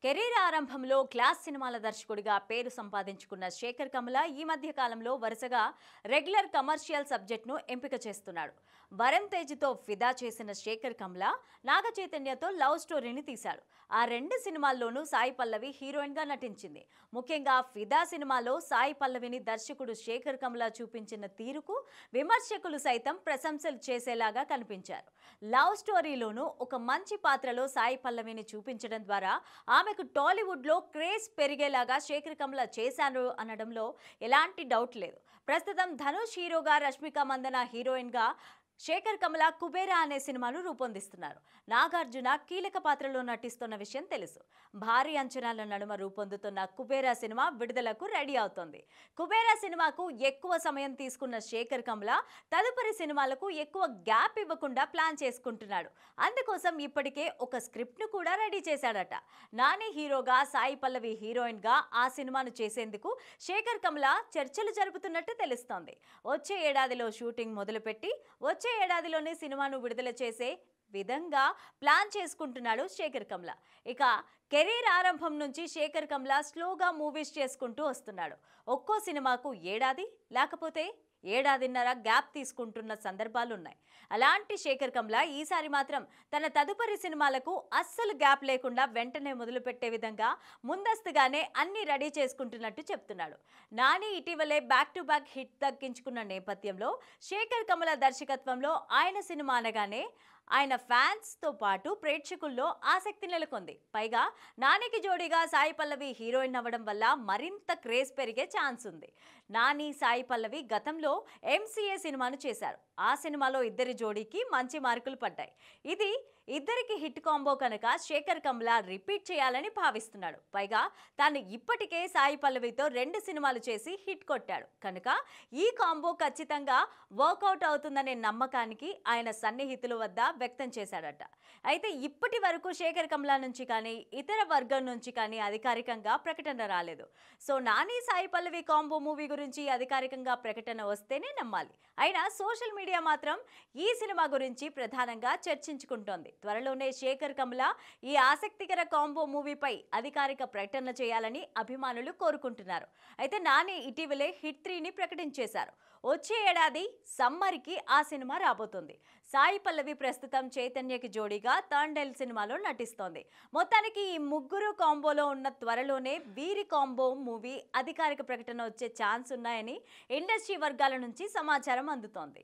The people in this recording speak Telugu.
కెరీర్ ఆరంభంలో క్లాస్ సినిమాల దర్శకుడిగా పేరు సంపాదించుకున్న శేఖర్ కమల ఈ మధ్య కాలంలో వరుసగా రెగ్యులర్ కమర్షియల్ సబ్జెక్ట్ను ఎంపిక చేస్తున్నాడు. వరుణ్ తేజ్తో ఫిదా చేసిన శేఖర్ కమల నాగ చైతన్యతో లవ్ స్టోరీని తీశాడు. ఆ రెండు సినిమాల్లోనూ సాయి పల్లవి హీరోయిన్గా నటించింది. ముఖ్యంగా ఫిదా సినిమాలో సాయి పల్లవిని దర్శకుడు శేఖర్ కమల చూపించిన తీరుకు విమర్శకులు సైతం ప్రశంసలు చేసేలాగా కనిపించారు. లవ్ స్టోరీలోనూ ఒక మంచి పాత్రలో సాయి పల్లవిని చూపించడం ద్వారా ఆమెకు టాలీవుడ్లో క్రేజ్ పెరిగేలాగా శేఖర్ కమల చేశారు అనడంలో ఎలాంటి డౌట్ లేదు. ప్రస్తుతం ధనుష్ హీరోగా, రష్మిక మందన హీరోయిన్గా శేఖర్ కమల కుబేరా అనే సినిమాను రూపొందిస్తున్నారు. నాగార్జున కీలక పాత్రలో నటిస్తున్న విషయం తెలుసు. భారీ అంచనాల నడుమ రూపొందుతున్న కుబేరా సినిమా విడుదలకు రెడీ అవుతోంది. కుబేరా సినిమాకు ఎక్కువ సమయం తీసుకున్న శేఖర్ కమల తదుపరి సినిమాలకు ఎక్కువ గ్యాప్ ఇవ్వకుండా ప్లాన్ చేసుకుంటున్నాడు. అందుకోసం ఇప్పటికే ఒక స్క్రిప్ట్ను కూడా రెడీ చేశాడట. నాని హీరోగా, సాయి పల్లవి హీరోయిన్గా ఆ సినిమాను చేసేందుకు శేఖర్ కమల చర్చలు జరుపుతున్నట్టు తెలుస్తోంది. వచ్చే ఏడాదిలో షూటింగ్ మొదలుపెట్టి వచ్చే ఏడాదిలోనే సినిమాను విడుదల చేసే విధంగా ప్లాన్ చేసుకుంటున్నాడు శేఖర్ కమల. ఇక కెరీర్ ఆరంభం నుంచి శేఖర్ కమల స్లోగా మూవీస్ చేసుకుంటూ వస్తున్నాడు. ఒక్కో సినిమాకు ఏడాది లేకపోతే ఏడాదిన్నర గ్యాప్ తీసుకుంటున్న సందర్భాలున్నాయి. అలాంటి శేఖర్ కమల ఈసారి మాత్రం తన తదుపరి సినిమాలకు అస్సలు గ్యాప్ లేకుండా వెంటనే మొదలుపెట్టే విధంగా ముందస్తుగానే అన్ని రెడీ చేసుకుంటున్నట్టు చెప్తున్నాడు. నాని ఇటీవలే బ్యాక్ టు బ్యాక్ హిట్ దక్కించుకున్న నేపథ్యంలో శేఖర్ కమల దర్శకత్వంలో ఆయన సినిమా అనగానే ఆయన ఫ్యాన్స్తో పాటు ప్రేక్షకుల్లో ఆసక్తి నెలకొంది. పైగా నానికి జోడీగా సాయి పల్లవి హీరోయిన్ అవ్వడం వల్ల మరింత క్రేజ్ పెరిగే ఛాన్స్ ఉంది. నాని, సాయి పల్లవి గతంలో ఎంసీఏ సినిమాను చేశారు. ఆ సినిమాలో ఇద్దరి జోడీకి మంచి మార్కులు పడ్డాయి. ఇది ఇద్దరికి హిట్ కాంబో కనుక శేఖర్ కమల రిపీట్ చేయాలని భావిస్తున్నాడు. పైగా తాను ఇప్పటికే సాయి పల్లవితో 2 సినిమాలు చేసి హిట్ కొట్టాడు కనుక ఈ కాంబో ఖచ్చితంగా వర్కౌట్ అవుతుందనే నమ్మకానికి ఆయన సన్నిహితుల వద్ద వ్యక్తం చేశాడట. అయితే ఇప్పటి వరకు శేఖర్ కమల నుంచి కానీ ఇతర వర్గం నుంచి కానీ అధికారికంగా ప్రకటన రాలేదు. So Nani, Sai Pallavi combo movie గురించి అధికారికంగా ప్రకటన వస్తేనే నమ్మాలి. అయినా సోషల్ మీడియా మాత్రం ఈ సినిమా గురించి ప్రధానంగా చర్చించుకుంటోంది. త్వరలోనే శేఖర్ కమల ఈ ఆసక్తికర కాంబో మూవీపై అధికారిక ప్రకటన చేయాలని అభిమానులు కోరుకుంటున్నారు. అయితే నాని ఇటీవలే హిట్ 3ని ప్రకటించేశారు. వచ్చే ఏడాది సమ్మర్కి ఆ సినిమా రాబోతుంది. సాయి పల్లవి ప్రస్తుతం చైతన్యకి జోడీగా తాండేల్ సినిమాలో నటిస్తోంది. మొత్తానికి ఈ ముగ్గురు కాంబోలో ఉన్న త్వరలోనే వీరి కాంబో మూవీ అధికారిక ప్రకటన వచ్చే ఛాన్స్ ఉన్నాయని ఇండస్ట్రీ వర్గాల నుంచి సమాచారం అందుతోంది.